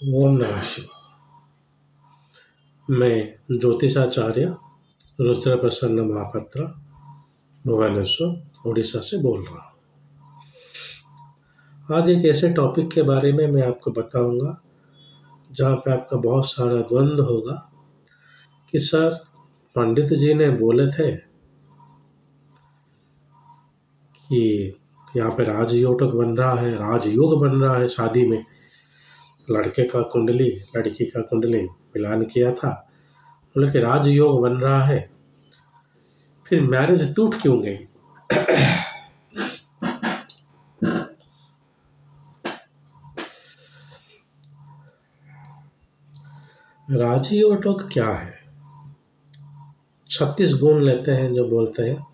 ओम नमः शिवाय। मैं ज्योतिषाचार्य रुद्र प्रसन्न महापात्र भुवनेश्वर उड़ीसा से बोल रहा हूँ। आज एक ऐसे टॉपिक के बारे में मैं आपको बताऊंगा जहाँ पे आपका बहुत सारा द्वंद्व होगा कि सर पंडित जी ने बोले थे कि यहाँ पे राजयोग बन रहा है, राजयोग बन रहा है शादी में। लड़के का कुंडली लड़की का कुंडली मिलान किया था, बोले कि राजयोग बन रहा है, फिर मैरिज टूट क्यों गई? राजयोग क्या है? 36 गुण लेते हैं जो बोलते हैं,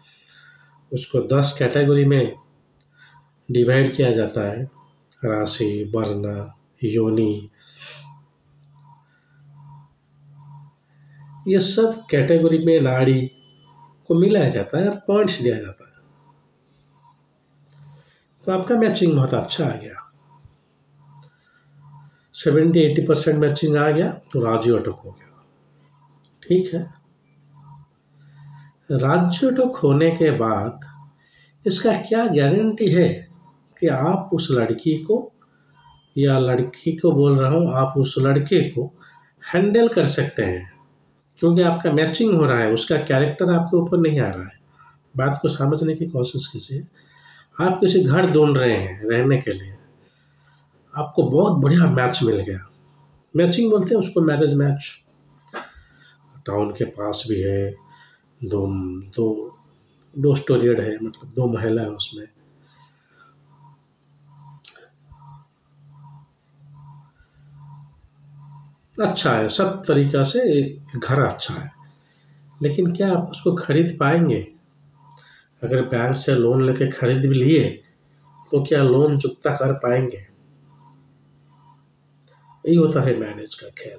उसको 10 कैटेगरी में डिवाइड किया जाता है। राशि, वर्ण, योनि, ये सब कैटेगरी में नाड़ी को मिलाया जाता है और पॉइंट्स दिया जाता है। तो आपका मैचिंग बहुत अच्छा आ गया, 70-80% मैचिंग आ गया तो राजयोग हो गया। ठीक है, राजयोग होने के बाद इसका क्या गारंटी है कि आप उस लड़की को या लड़की को बोल रहा हूँ, आप उस लड़के को हैंडल कर सकते हैं? क्योंकि आपका मैचिंग हो रहा है, उसका कैरेक्टर आपके ऊपर नहीं आ रहा है। बात को समझने की कोशिश कीजिए। आप किसी घर ढूंढ रहे हैं रहने के लिए, आपको बहुत बढ़िया मैच मिल गया। मैचिंग बोलते हैं उसको, मैरिज मैच। टाउन के पास भी है, दो स्टोरीड है, मतलब 2 महला है उसमें। अच्छा है, सब तरीका से घर अच्छा है, लेकिन क्या आप उसको खरीद पाएंगे? अगर बैंक से लोन लेके खरीद भी लिए तो क्या लोन चुकता कर पाएंगे? यही होता है मैरिज का खेल।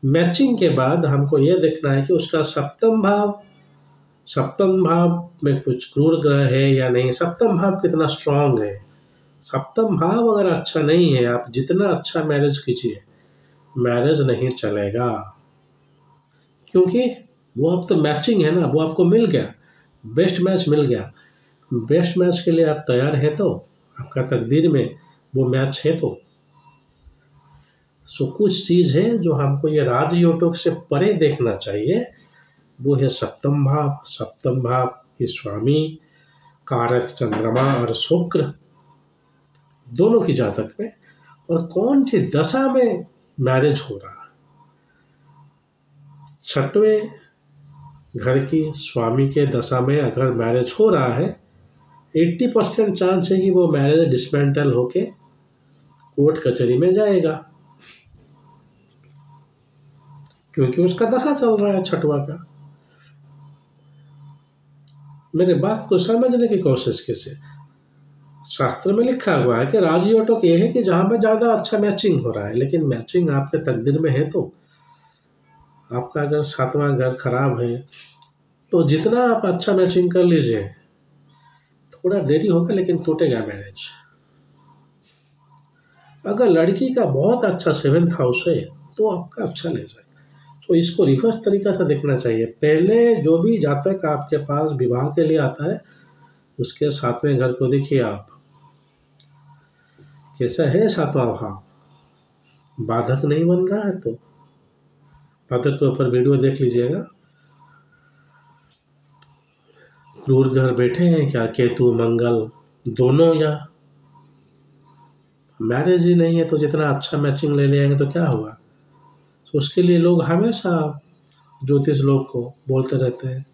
मैचिंग के बाद हमको ये देखना है कि उसका सप्तम भाव में कुछ क्रूर ग्रह है या नहीं, सप्तम भाव कितना स्ट्रांग है। सप्तम भाव अगर अच्छा नहीं है, आप जितना अच्छा मैरिज कीजिए, मैरिज नहीं चलेगा। क्योंकि वो अब तो मैचिंग है ना, वो आपको मिल गया, बेस्ट मैच मिल गया। बेस्ट मैच के लिए आप तैयार हैं तो आपका तकदीर में वो मैच है। तो कुछ चीज़ है जो हमको ये राजयोग से परे देखना चाहिए। वो है सप्तम भाव। सप्तम भाव के स्वामी कारक चंद्रमा और शुक्र दोनों की जातक में, और कौन सी दशा में मैरिज हो रहा है। 6वें घर की स्वामी के दशा में अगर मैरिज हो रहा है, 80% चांस है कि वो मैरिज डिसमेंटल होके कोर्ट कचहरी में जाएगा, क्योंकि उसका दशा चल रहा है 6वां का। मेरे बात को समझने की कोशिश कीजिए। शास्त्र में लिखा हुआ है कि राजयोग ये है कि जहाँ पे ज़्यादा अच्छा मैचिंग हो रहा है, लेकिन मैचिंग आपके तकदीर में है। तो आपका अगर 7वां घर खराब है तो जितना आप अच्छा मैचिंग कर लीजिए, थोड़ा देरी होगा लेकिन टूटेगा मैरिज। अगर लड़की का बहुत अच्छा 7th हाउस है तो आपका अच्छा ले जाएगा। तो इसको रिवर्स तरीका से देखना चाहिए। पहले जो भी जातक आपके पास विवाह के लिए आता है, उसके 7वें घर को देखिए आप, कैसा है 7वां भाव, बाधक नहीं बन रहा है। तो बाधक के ऊपर वीडियो देख लीजिएगा। क्रूर ग्रह बैठे हैं क्या, केतु मंगल दोनों, या मैरिज ही नहीं है तो जितना अच्छा मैचिंग ले लेंगे तो क्या होगा। तो उसके लिए लोग हमेशा ज्योतिष लोग को बोलते रहते हैं,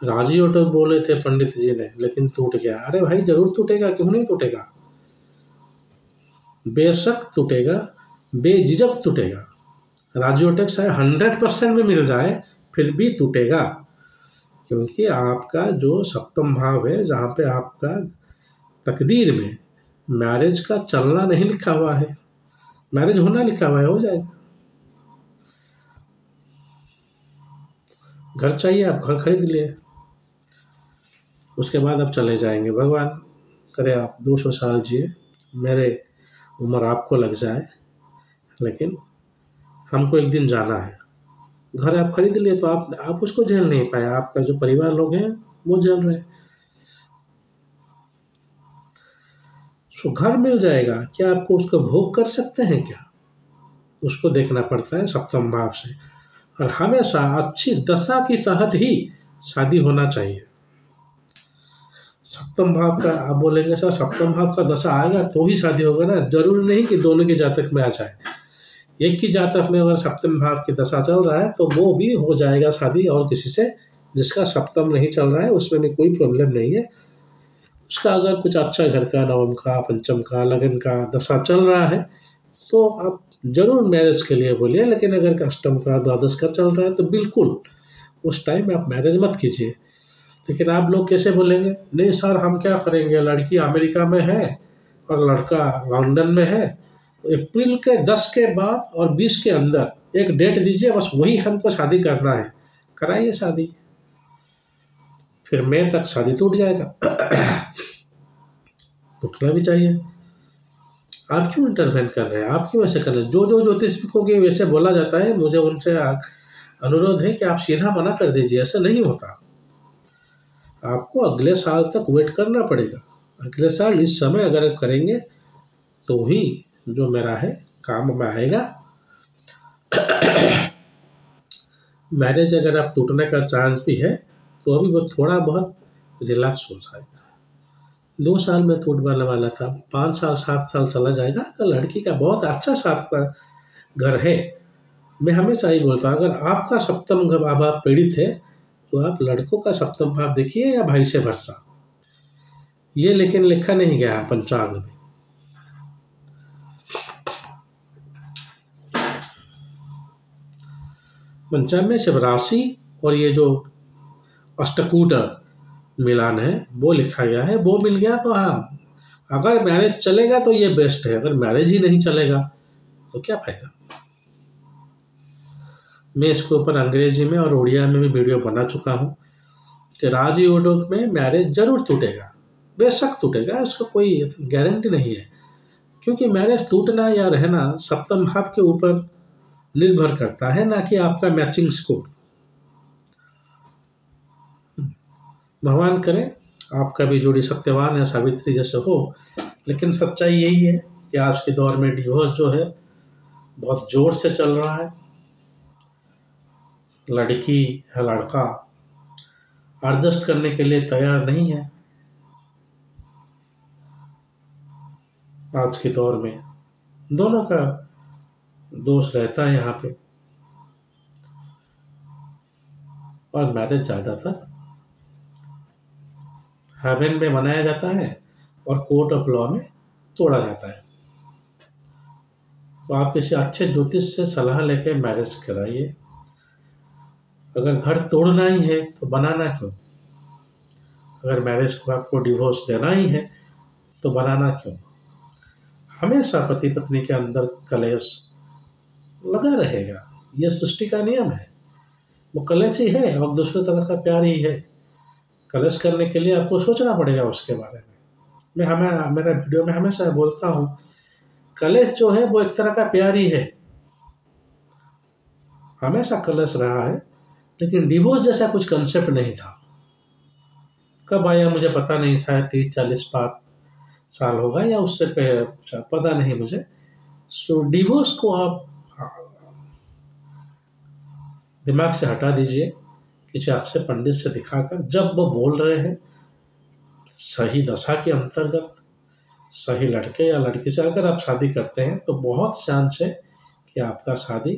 राजयोग बोले थे पंडित जी ने लेकिन टूट गया। अरे भाई जरूर टूटेगा, क्यों नहीं टूटेगा? बेशक टूटेगा, बेझिझक टूटेगा। राजयोग चाहे 100% में मिल जाए फिर भी टूटेगा, क्योंकि आपका जो सप्तम भाव है, जहाँ पे आपका तकदीर में मैरिज का चलना नहीं लिखा हुआ है, मैरिज होना लिखा हुआ है, हो जाएगा। घर चाहिए, आप घर खरीद लिए, उसके बाद आप चले जाएंगे। भगवान करे आप 200 साल जिए। मेरे उम्र आपको लग जाए, लेकिन हमको एक दिन जाना है। घर आप खरीद लिए तो आप उसको झेल नहीं पाए, आपका जो परिवार लोग हैं वो झेल रहे हैं। सो घर मिल जाएगा, क्या आपको उसको भोग कर सकते हैं क्या? उसको देखना पड़ता है सप्तम भाव से। और हमेशा अच्छी दशा की तहत ही शादी होना चाहिए। सप्तम भाव का आप बोलेंगे सर सप्तम भाव का दशा आएगा तो ही शादी होगा ना, जरूरी नहीं कि दोनों के जातक में आ जाए। एक ही जातक में अगर सप्तम भाव की दशा चल रहा है तो वो भी हो जाएगा शादी, और किसी से जिसका सप्तम नहीं चल रहा है उसमें भी कोई प्रॉब्लम नहीं है। उसका अगर कुछ अच्छा घर का, नवम का, पंचम का, लगन का दशा चल रहा है तो आप जरूर मैरिज के लिए बोलिए। लेकिन अगर अष्टम का, द्वादश का चल रहा है तो बिल्कुल उस टाइम में आप मैरिज मत कीजिए। लेकिन आप लोग कैसे बोलेंगे, नहीं सर हम क्या करेंगे, लड़की अमेरिका में है और लड़का लंदन में है, तो अप्रैल के 10 के बाद और 20 के अंदर एक डेट दीजिए, बस वही हमको शादी करना है, कराइए शादी। फिर मई तक शादी टूट जाएगा। टूटना भी चाहिए। आप क्यों इंटरवेंट कर रहे हैं, आप क्यों ऐसे कर रहे हैं? जो जो ज्योतिषिकों के वैसे बोला जाता है, मुझे उनसे अनुरोध है कि आप सीधा मना कर दीजिए, ऐसा नहीं होता। आपको अगले साल तक वेट करना पड़ेगा। अगले साल इस समय अगर आप करेंगे तो ही जो मेरा है काम में आएगा। मैरिज अगर आप टूटने का चांस भी है तो अभी वो थोड़ा बहुत रिलैक्स हो जाएगा। 2 साल में टूटने वाला था, 5 साल 7 साल चला जाएगा। तो लड़की का बहुत अच्छा साथ का घर है। मैं हमेशा ही बोलता हूँ, अगर आपका सप्तम भाव पीड़ित है तो आप लड़कों का सप्तम भाव देखिए या भाई से वर्षा। ये लेकिन लिखा नहीं गया है पंचांग में। पंचांग में सिर्फ राशि और ये जो अष्टकूट मिलान है वो लिखा गया है, वो मिल गया तो हाँ, अगर मैरिज चलेगा तो ये बेस्ट है। अगर मैरिज ही नहीं चलेगा तो क्या फायदा। मैं इसके ऊपर अंग्रेजी में और उड़िया में भी वीडियो बना चुका हूँ कि राजयोग में मैरिज जरूर टूटेगा, बेशक टूटेगा, उसका कोई गारंटी नहीं है। क्योंकि मैरिज टूटना या रहना सप्तम भाव के ऊपर निर्भर करता है, ना कि आपका मैचिंग स्कोर। भगवान करे आपका भी जोड़ी सत्यवान या सावित्री जैसे हो। लेकिन सच्चाई यही है कि आज के दौर में डिवोर्स जो है बहुत जोर से चल रहा है। लड़की या लड़का एडजस्ट करने के लिए तैयार नहीं है। आज के दौर में दोनों का दोष रहता है यहाँ पे। और मैरिज ज़्यादातर हेवन में मनाया जाता है और कोर्ट ऑफ लॉ में तोड़ा जाता है। तो आप किसी अच्छे ज्योतिष से सलाह लेकर मैरिज कराइए। अगर घर तोड़ना ही है तो बनाना क्यों? अगर मैरिज को आपको डिवोर्स देना ही है तो बनाना क्यों? हमेशा पति पत्नी के अंदर कलेश लगा रहेगा, यह सृष्टि का नियम है। वो कलेश ही है और दूसरे तरह का प्यार ही है। कलेश करने के लिए आपको सोचना पड़ेगा उसके बारे में। मेरा वीडियो में हमेशा बोलता हूँ, कलेश जो है वो एक तरह का प्यार ही है। हमेशा कलेश रहा है, लेकिन डिवोर्स जैसा कुछ कंसेप्ट नहीं था। कब आया मुझे पता नहीं, शायद 30-40 साल होगा या उससे पता नहीं मुझे। सो डिवोर्स को आप दिमाग से हटा दीजिए। किसी अच्छे पंडित से दिखाकर, जब वो बोल रहे हैं सही दशा के अंतर्गत सही लड़के या लड़की से अगर आप शादी करते हैं तो बहुत चांस है कि आपका शादी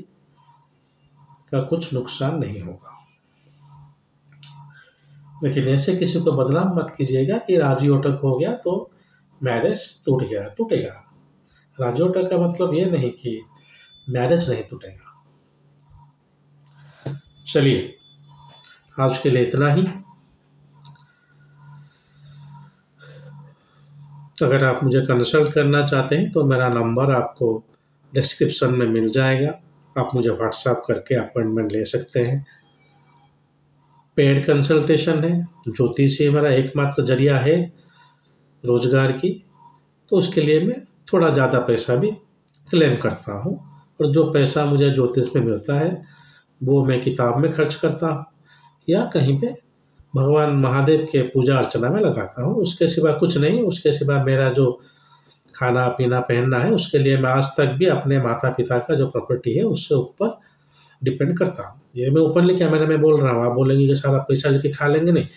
का कुछ नुकसान नहीं होगा। लेकिन ऐसे किसी को बदनाम मत कीजिएगा कि राजयोटक हो गया तो मैरिज टूट गया। टूटेगा। राजयोटक का मतलब ये नहीं कि मैरिज नहीं टूटेगा। चलिए, आज के लिए इतना ही। अगर आप मुझे कंसल्ट करना चाहते हैं तो मेरा नंबर आपको डिस्क्रिप्शन में मिल जाएगा। आप मुझे व्हाट्सएप करके अपॉइंटमेंट ले सकते हैं। पेड कंसल्टेशन है, ज्योतिष ही मेरा एकमात्र जरिया है रोजगार की, तो उसके लिए मैं थोड़ा ज़्यादा पैसा भी क्लेम करता हूँ, और जो पैसा मुझे ज्योतिष में मिलता है वो मैं किताब में खर्च करता हूँ या कहीं पे भगवान महादेव के पूजा अर्चना में लगाता हूँ। उसके सिवा कुछ नहीं। उसके सिवा मेरा जो खाना पीना पहनना है उसके लिए मैं आज तक भी अपने माता पिता का जो प्रॉपर्टी है उससे ऊपर डिपेंड करता हूँ। ये मैं ओपनली कैमरे में बोल रहा हूँ, आप बोलेंगे कि सारा पैसा लेके खा लेंगे, नहीं।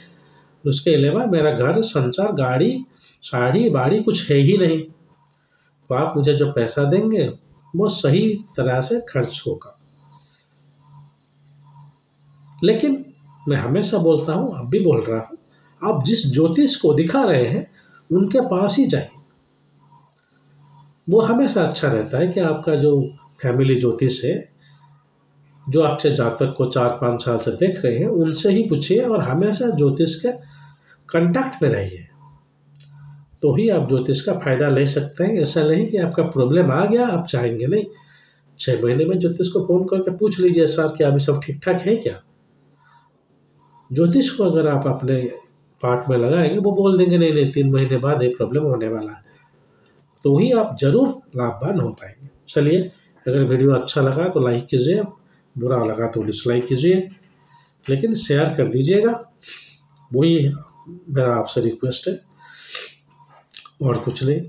उसके अलावा मेरा घर संसार गाड़ी साड़ी बाड़ी कुछ है ही नहीं। तो आप मुझे जो पैसा देंगे वो सही तरह से खर्च होगा। लेकिन मैं हमेशा बोलता हूँ, अब भी बोल रहा हूँ, आप जिस ज्योतिष को दिखा रहे हैं उनके पास ही जाइए। वो हमेशा अच्छा रहता है कि आपका जो फैमिली ज्योतिष है, जो आपसे जातक को 4-5 साल से देख रहे हैं, उनसे ही पूछिए और हमेशा ज्योतिष के कांटेक्ट में रहिए, तो ही आप ज्योतिष का फायदा ले सकते हैं। ऐसा नहीं कि आपका प्रॉब्लम आ गया आप चाहेंगे, नहीं। 6 महीने में ज्योतिष को फोन करके पूछ लीजिए, सर क्या अभी सब ठीक ठाक है क्या। ज्योतिष को अगर आप अपने पार्ट में लगाएंगे वो बोल देंगे नहीं नहीं 3 महीने बाद ये प्रॉब्लम होने वाला है, तो ही आप जरूर लाभवान हो पाएंगे। चलिए, अगर वीडियो अच्छा लगा तो लाइक कीजिए, बुरा लगा तो डिसलाइक कीजिए, लेकिन शेयर कर दीजिएगा। वही मेरा आपसे रिक्वेस्ट है, और कुछ नहीं।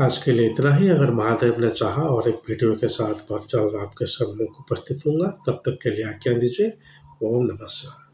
आज के लिए इतना ही। अगर महादेव ने चाहा और एक वीडियो के साथ बहुत जल्द आपके सम्मुख उपस्थित होऊंगा। तब तक के लिए आज्ञा दीजिए। ओम नमः शिवाय।